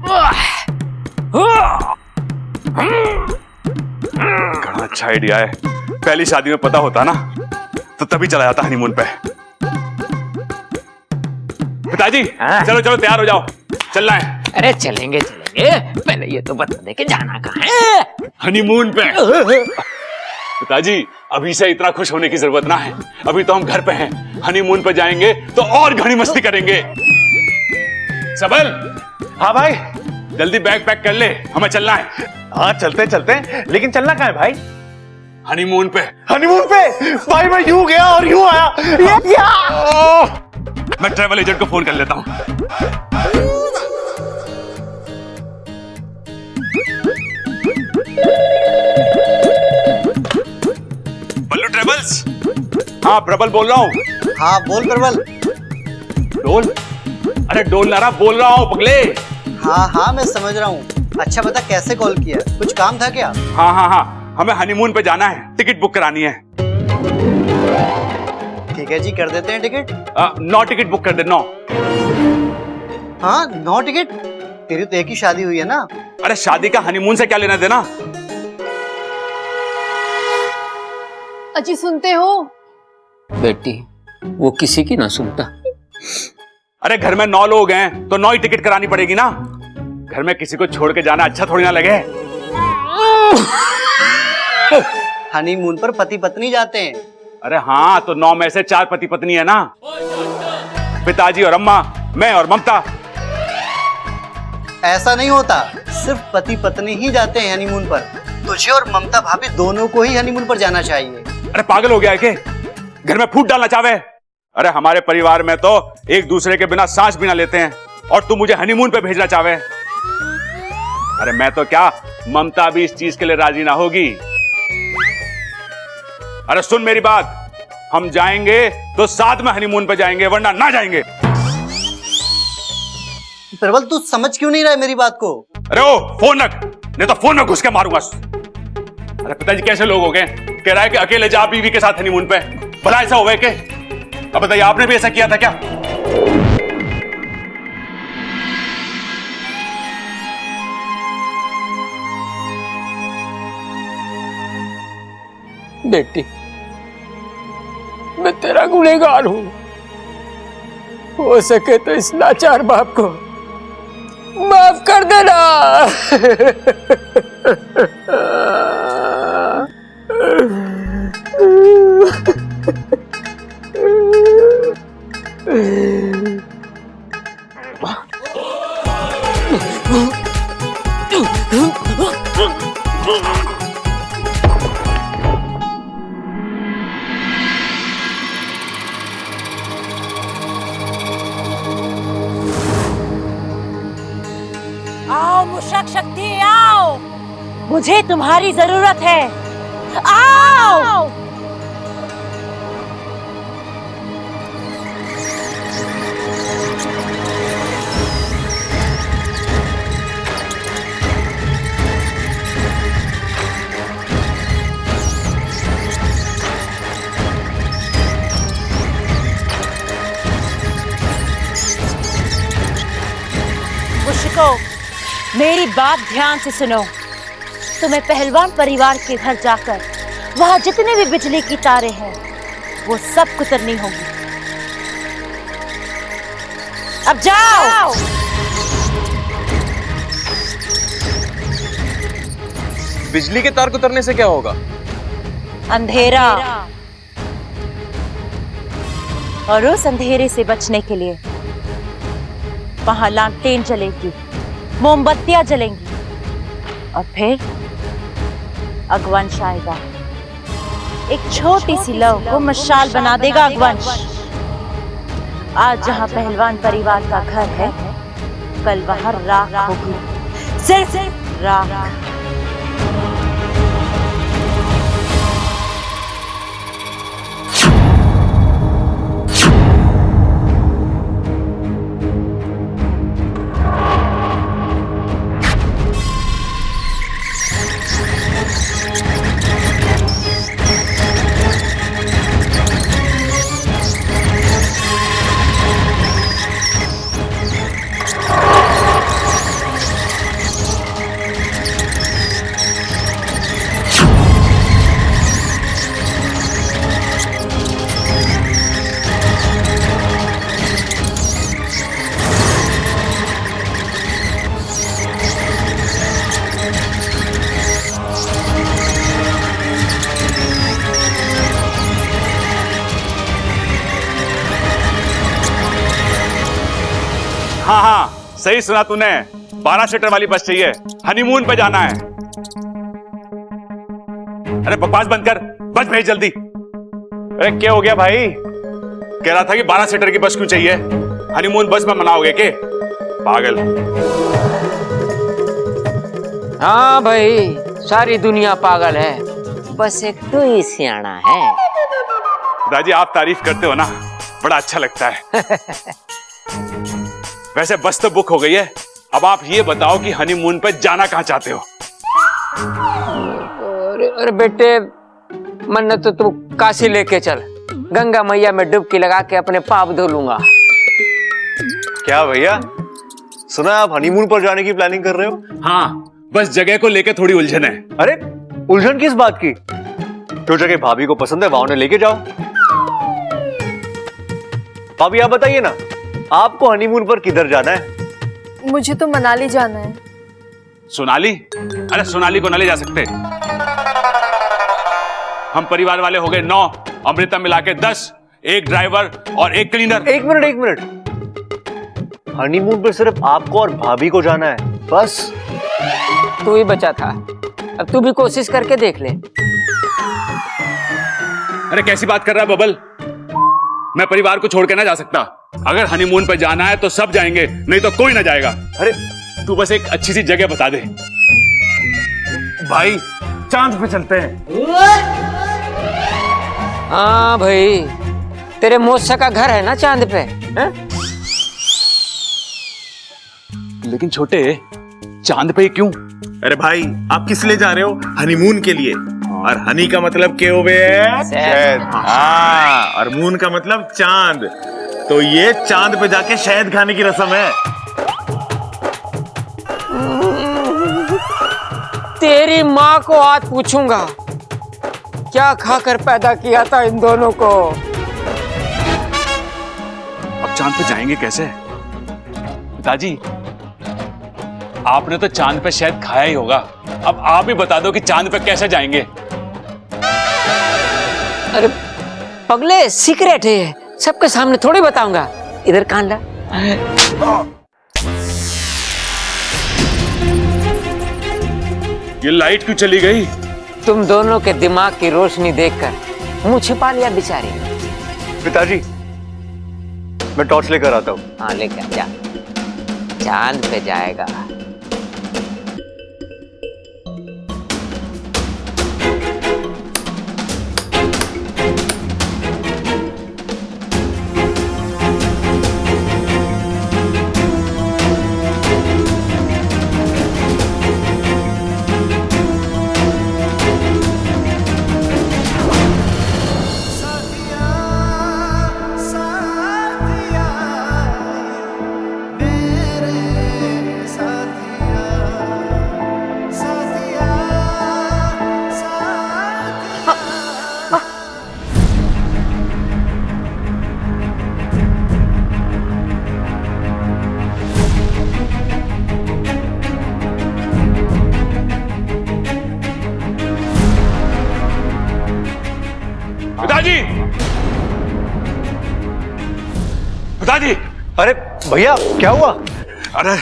बड़ा अच्छा आइडिया है। पहली शादी में पता होता ना तो तभी चला जाता हनीमून पे। पिताजी चलो चलो तैयार हो जाओ, चलना है। अरे चलेंगे चलेंगे, पहले ये तो बता दे कि जाना कहाँ है? हनीमून पे। पिताजी अभी से इतना खुश होने की जरूरत ना है, अभी तो हम घर पे हैं। हनीमून पे जाएंगे तो और घनी मस्ती करेंगे। सबल। हाँ भाई। जल्दी बैग पैक कर ले, हमें चलना है। हाँ चलते चलते, लेकिन चलना कहाँ है भाई? हनीमून पे। हनीमून पे? भाई मैं यूं गया और यूं आया। मैं ट्रैवल एजेंट को फोन कर लेता हूं। बल्लू ट्रेवल्स। हाँ प्रबल बोल रहा हूँ। हाँ बोल प्रबल। डोल? अरे डोल ना रहा, बोल रहा हूँ पगले। हाँ हाँ मैं समझ रहा हूँ। अच्छा बता कैसे कॉल किया, कुछ काम था क्या? हाँ हाँ हाँ, हमें हनीमून पे जाना है, टिकट बुक करानी है। ठीक है जी, कर देते हैं टिकट। 9 टिकट बुक कर दे, 9। हाँ 9 टिकट? तेरी तो एक ही शादी हुई है ना। अरे शादी का हनीमून से क्या लेना देना? अजी सुनते हो? बेटी वो किसी की ना सुनता। अरे घर में 9 लोग हैं तो 9 ही टिकट करानी पड़ेगी ना। घर में किसी को छोड़ के जाना अच्छा थोड़ी ना लगे। हनीमून पर पति पत्नी जाते हैं। अरे हाँ तो 9 में से 4 पति पत्नी है ना, पिताजी और अम्मा, मैं और ममता। ऐसा नहीं होता, सिर्फ पति पत्नी ही जाते हैं हनीमून पर। तुझे और ममता भाभी दोनों को ही हनीमून पर जाना चाहिए। अरे पागल हो गया है के? घर में फूट डालना चाहे? अरे हमारे परिवार में तो एक दूसरे के बिना सांस भी ना लेते हैं, और तू मुझे हनीमून पे भेजना चाहे? अरे मैं तो क्या, ममता भी इस चीज के लिए राजी ना होगी। अरे सुन मेरी बात, हम जाएंगे तो साथ में हनीमून पे जाएंगे, वरना ना जाएंगे। प्रबल तू समझ क्यों नहीं रहा है मेरी बात को? अरे ओ फोन रख, नहीं तो फोन में घुस के मारूंगा। अरे पिताजी कैसे लोग हो गए, कह रहा है कि अकेले जा बीवी के साथ हनीमून पे। भला ऐसा हुआ है के? अब बताइए, आपने भी ऐसा किया था क्या? बेटी मैं तेरा गुनहगार हूं, हो सके तो इस लाचार बाप को माफ कर देना। आओ मुशक शक्ति आओ, मुझे तुम्हारी जरूरत है। आओ मुशको, मेरी बात ध्यान से सुनो। तुम्हें पहलवान परिवार के घर जाकर वहां जितने भी बिजली की तारें हैं वो सब कुतरनी होंगी। अब जाओ। बिजली के तार कुतरने से क्या होगा? अंधेरा, और उस अंधेरे से बचने के लिए वहां लालटेन जलेगी, मोमबत्तियां जलेंगी, और फिर अगवंश आएगा। एक छोटी सी लौ को मशाल बना देगा अगवंश। आज जहां पहलवान परिवार का घर है, कल वहां राख होगी, सिर्फ राख। सही सुना तूने, 12 सीटर वाली बस चाहिए, हनीमून पे जाना है। अरे बकवास बंद कर, बस भेज जल्दी। अरे क्या हो गया भाई? कह रहा था कि 12 सीटर की बस क्यों चाहिए, हनीमून बस में मनाओगे के? पागल। हाँ भाई, सारी दुनिया पागल है, बस एक तो ही सियाना है। दादी आप तारीफ करते हो ना, बड़ा अच्छा लगता है। वैसे बस तो बुक हो गई है, अब आप ये बताओ कि हनीमून पे जाना कहाँ चाहते हो? अरे बेटे, मन्नत तो तू काशी लेके चल, गंगा मैया में डुबकी लगा के अपने पाप धो लूंगा। क्या भैया, सुना आप हनीमून पर जाने की प्लानिंग कर रहे हो? हाँ, बस जगह को लेके थोड़ी उलझन है। अरे उलझन किस बात की? जो जगह भाभी को पसंद है वहां उन्हें लेके जाओ। भाभी आप बताइए ना, आपको हनीमून पर किधर जाना है? मुझे तो मनाली जाना है। सोनाली? अरे सोनाली को न ले जा सकते, हम परिवार वाले हो गए 9, अमृता मिला के 10, एक ड्राइवर और एक क्लीनर। एक मिनट, हनीमून पर सिर्फ आपको और भाभी को जाना है, बस। तू ही बचा था, अब तू भी कोशिश करके देख ले। अरे कैसी बात कर रहा है बबल, मैं परिवार को छोड़ के ना जा सकता। अगर हनीमून पे जाना है तो सब जाएंगे, नहीं तो कोई ना जाएगा। अरे तू बस एक अच्छी सी जगह बता दे। भाई, चांद पे चलते हैं। हाँ भाई, तेरे मौसा का घर है ना चांद पे, है? लेकिन छोटे, चांद पे क्यों? अरे भाई, आप किस लिए जा रहे हो? हनीमून के लिए। और हनी का मतलब क्या हो गया? शहद। हाँ, और मून का मतलब चांद। तो ये चांद पे जाके शहद खाने की रस्म है। तेरी माँ को आज पूछूंगा, क्या खाकर पैदा किया था इन दोनों को। अब चांद पे जाएंगे कैसे? पिताजी, आपने तो चांद पे शायद खाया ही होगा, अब आप ही बता दो कि चांद पे कैसे जाएंगे। अरे पगले, सीक्रेट है ये, सबके सामने थोड़ी बताऊंगा। इधर कान ला। ये लाइट क्यों चली गई? तुम दोनों के दिमाग की रोशनी देखकर मुंह छिपा लिया बेचारी। पिताजी, मैं टॉर्च लेकर आता हूँ। हाँ लेकर जा, चांद पे जाएगा। पिताजी! पिताजी! अरे भैया, क्या हुआ? अरे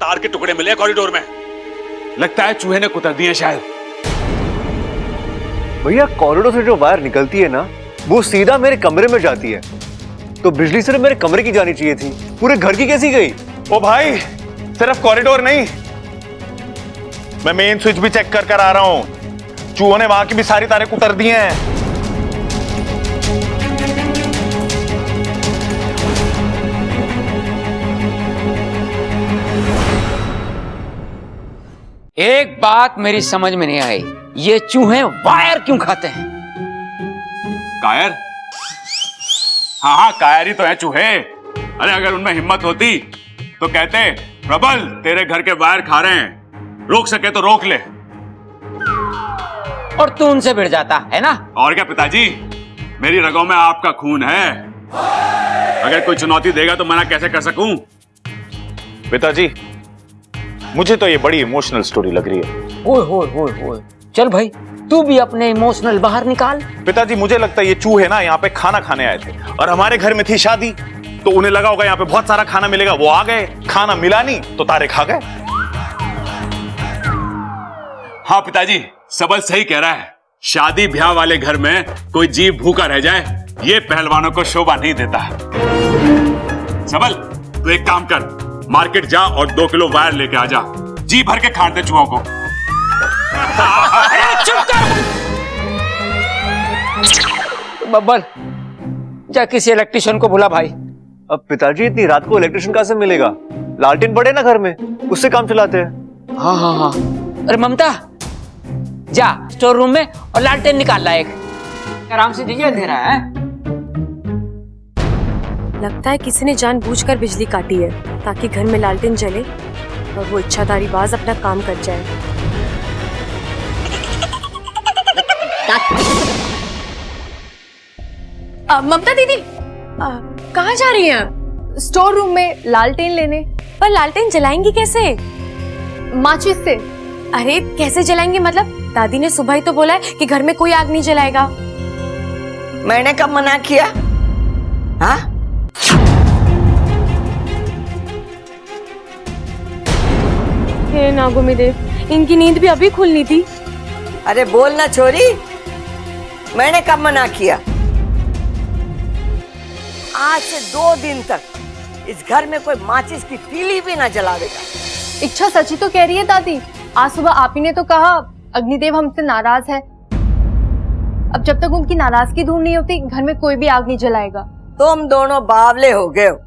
तार के टुकड़े मिले कॉरिडोर में, लगता है चूहे ने कुतर दिए शायद। भैया, कॉरिडोर से जो वायर निकलती है ना, वो सीधा मेरे कमरे में जाती है, तो बिजली सिर्फ मेरे कमरे की जानी चाहिए थी, पूरे घर की कैसी गई? ओ भाई, सिर्फ कॉरिडोर नहीं, मैं मेन स्विच भी चेक कर आ रहा हूँ। चूहों ने वहां की भी सारी तारें कुतर दी हैं। एक बात मेरी समझ में नहीं आई, ये चूहे वायर क्यों खाते हैं? कायर? हाँ हाँ, कायर ही तो है चूहे। अरे अगर उनमें हिम्मत होती तो कहते, प्रबल तेरे घर के वायर खा रहे हैं, रोक सके तो रोक ले। और तू उनसे भिड़ जाता है ना? और क्या पिताजी, मेरी रगों में आपका खून है, अगर कोई चुनौती देगा तो मना कैसे कर सकूं? पिताजी, मुझे तो ये बड़ी इमोशनल स्टोरी लग रही है। ओए, चल भाई, तू भी अपने इमोशनल बाहर निकाल। पिताजी, मुझे लगता है ये चूहे ना यहाँ पे खाना खाने आए थे और हमारे घर में थी शादी, तो उन्हें लगा होगा यहाँ पे बहुत सारा खाना मिलेगा, वो आ गए। खाना मिला नहीं तो तारे खा गए। हाँ पिताजी, सबल सही कह रहा है। शादी ब्याह वाले घर में कोई जीव भूखा रह जाए, ये पहलवानों को शोभा नहीं देता। सबल, तू एक काम कर, मार्केट जा और 2 किलो वायर लेके आ जा। जी भर के खाट दे चूहों को। चुप कर। बब्बल, जा किसी इलेक्ट्रिशियन को बुला भाई। अब पिताजी इतनी रात को इलेक्ट्रिशियन कहां से मिलेगा? लालटेन पड़े ना घर में, उससे काम चलाते हैं। हाँ हाँ हाँ। अरे ममता, जा स्टोर रूम में और लालटेन निकाल ला एक। आराम से दीजिए, अंधेरा है। लगता है किसी ने जानबूझकर बिजली काटी है ताकि घर में लालटेन जले और वो इच्छाधारी बाज अपना काम कर जाए। ममता दीदी, कहाँ जा रही हैं आप? स्टोर रूम में लालटेन लेने। पर लालटेन जलाएंगी कैसे? माचिस से। अरे कैसे जलाएंगे? मतलब दादी ने सुबह ही तो बोला है कि घर में कोई आग नहीं जलाएगा। मैंने कब मना किया? हाँ? हे नागोमी देव, इनकी नींद भी अभी खुलनी थी। अरे बोल ना छोरी, मैंने कब मना किया? आज से 2 दिन तक इस घर में कोई माचिस की तीली भी ना जलावेगा। इच्छा सची तो कह रही है दादी। आज सुबह आप ही ने तो कहा अग्निदेव हमसे नाराज है। अब जब तक उनकी नाराजगी दूर नहीं होती, घर में कोई भी आग नहीं जलाएगा। तुम दोनों बावले हो गए हो।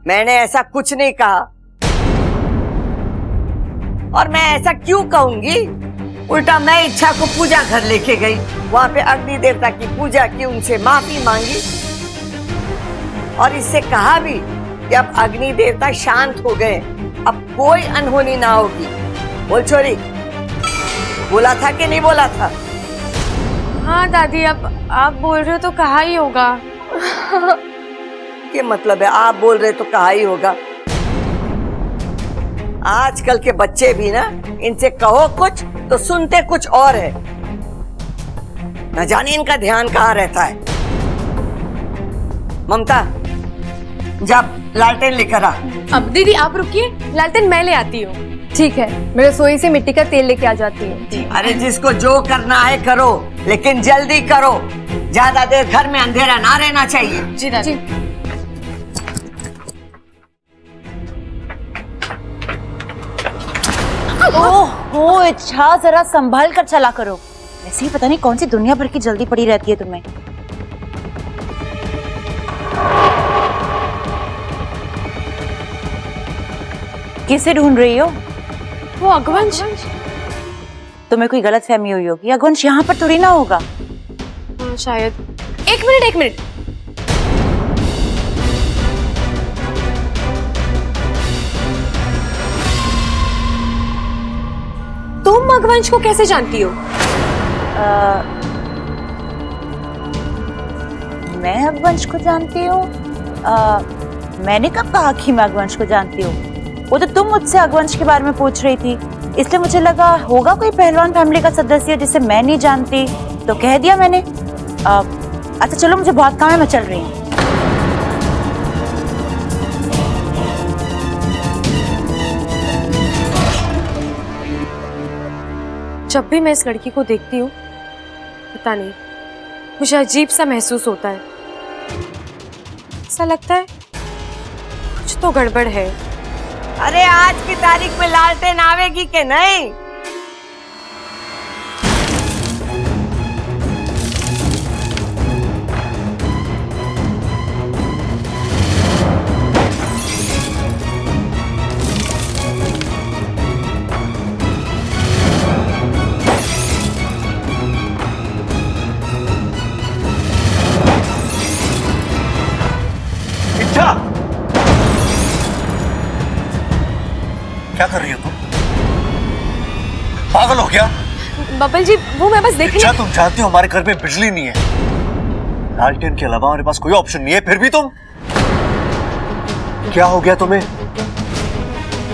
मैंने ऐसा कुछ नहीं कहा। और मैं ऐसा क्यों कहूंगी? उल्टा मैं इच्छा को पूजा घर लेके गई, वहां पे अग्नि देवता की पूजा की, उनसे माफी मांगी और इससे कहा भी कि अब अग्नि देवता शांत हो गए, अब कोई अनहोनी ना होगी। बोल छोरी, बोला था कि नहीं बोला था? हाँ दादी, अब आप बोल रहे हो तो कहा ही होगा। क्या मतलब है आप बोल रहे तो कहा ही होगा? आजकल के बच्चे भी ना, इनसे कहो कुछ तो सुनते कुछ और है। न जाने इनका ध्यान कहाँ रहता है। ममता, जब लालटेन लेकर आ। अब दीदी आप रुकिए, लालटेन मैं ले आती हूँ। ठीक है, मैं रसोई से मिट्टी का तेल लेके आ जाती हूँ। अरे जिसको जो करना है करो, लेकिन जल्दी करो। ज्यादा देर घर में अंधेरा ना रहना चाहिए। जी दादी। ओह इच्छा, जरा संभाल कर चला करो। वैसे ही पता नहीं कौन सी दुनिया भर की जल्दी पड़ी रहती है तुम्हें। किसे ढूंढ रही हो? वो अगवंश। तुम्हें कोई गलत फहमी हुई होगी, अगवंश यहाँ पर थोड़ी ना होगा। शायद। एक मिनट। तुम अगवंश को कैसे जानती हो? मैं अगवंश को जानती हूँ? मैंने कब कहा कि मैं अगवंश को जानती हूँ? वो तो तुम मुझसे अगवंश के बारे में पूछ रही थी, इसलिए मुझे लगा होगा कोई पहलवान फैमिली का सदस्य जिसे मैं नहीं जानती, तो कह दिया मैंने। अच्छा चलो, मुझे बहुत काम है, मैं चल रही हूँ। जब भी मैं इस लड़की को देखती हूँ, पता नहीं मुझे अजीब सा महसूस होता है। ऐसा लगता है कुछ तो गड़बड़ है। अरे आज की तारीख में लालटेन आवेगी कि नहीं? इच्छा, क्या कर रही हो तुम? पागल हो क्या? बबल जी, वो मैं बस देखने। इच्छा, तुम जानती हो हमारे घर में बिजली नहीं है, लालटेन के अलावा हमारे पास कोई ऑप्शन नहीं है, फिर भी तुम। क्या हो गया तुम्हें?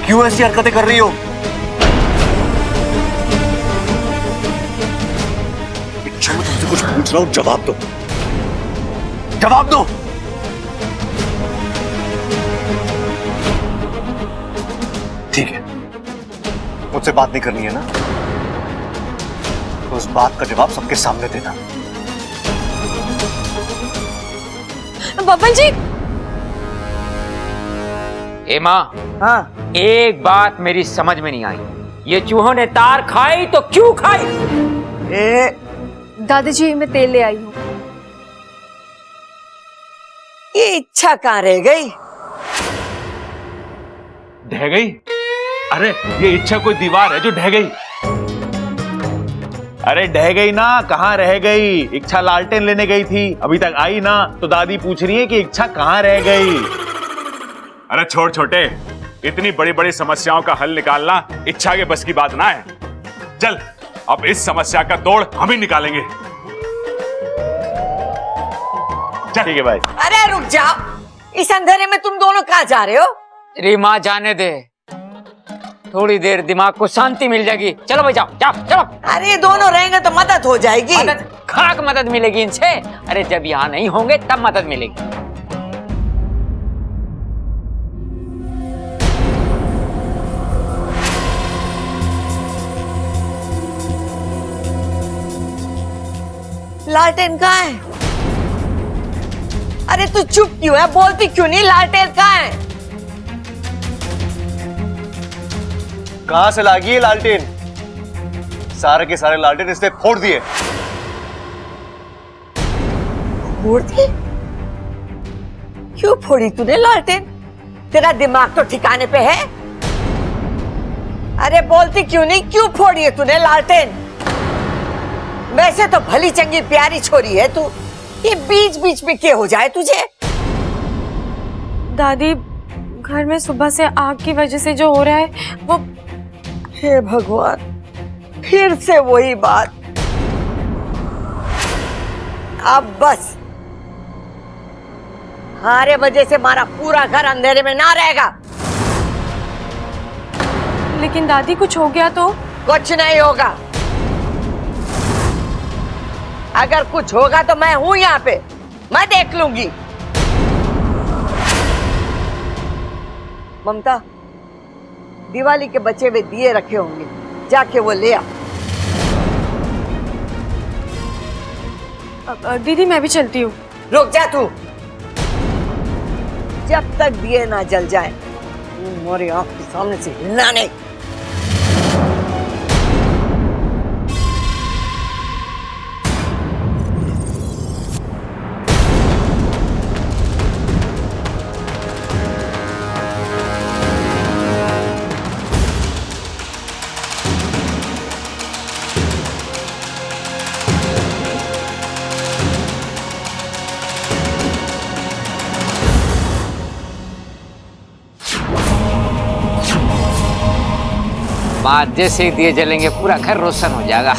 क्यों ऐसी हरकतें कर रही हो? इच्छा, मैं तुमसे कुछ पूछ रहा हूं, जवाब दो, जवाब दो। मुझसे बात नहीं करनी है ना, तो उस बात का जवाब सबके सामने देना। बब्बन जी। ए माँ, हाँ एक बात मेरी समझ में नहीं आई, ये चूहों ने तार खाई तो क्यों खाई? ए दादाजी मैं तेल ले आई हूँ। ये इच्छा कहाँ रह गई? ढह गई? अरे ये इच्छा कोई दीवार है जो ढह गई? अरे ढह गई ना, कहाँ रह गई? इच्छा लालटेन लेने गई थी, अभी तक आई ना, तो दादी पूछ रही है कि इच्छा कहाँ रह गई। अरे छोड़ छोटे, इतनी बड़ी बड़ी समस्याओं का हल निकालना इच्छा के बस की बात ना है। चल अब इस समस्या का तोड़ हम ही निकालेंगे। ठीक है भाई। अरे रुक जाओ, इस अंधेरे में तुम दोनों कहाँ जा रहे हो? री माँ जाने दे, थोड़ी देर दिमाग को शांति मिल जाएगी। चलो भाई, जाओ जाओ चलो। अरे दोनों रहेंगे तो मदद हो जाएगी। मदद खाक मदद मिलेगी इनसे? अरे जब यहाँ नहीं होंगे तब मदद मिलेगी। लालटेन कहाँ है? अरे तू चुप क्यों है? बोलती क्यों नहीं? लालटेन कहाँ है? कहां से लागी है लालटेन? सारे के सारे लालटेन इसने फोड़ दिए। फोड़ दिए? क्यों फोड़ी तूने लालटेन? तेरा दिमाग तो ठिकाने पे है? अरे बोलती क्यों नहीं? क्यों फोड़ी है तूने लालटेन? वैसे तो भली चंगी प्यारी छोरी है तू, ये बीच बीच में क्या हो जाए तुझे? दादी घर में सुबह से आग की वजह से जो हो रहा है वो। हे भगवान, फिर से वही बात। अब बस हमारे वजह से हमारा पूरा घर अंधेरे में ना रहेगा। लेकिन दादी कुछ हो गया तो? कुछ नहीं होगा। अगर कुछ होगा तो मैं हूं यहाँ पे, मैं देख लूंगी। ममता, दिवाली के बचे हुए दिए रखे होंगे, जाके वो ले आ। दीदी मैं भी चलती हूँ। रुक जा तू, जब तक दिए ना जल जाए तुम्हारी आंख के सामने से हिलना नहीं। बात जैसे ही दिए जलेंगे पूरा घर रोशन हो जाएगा।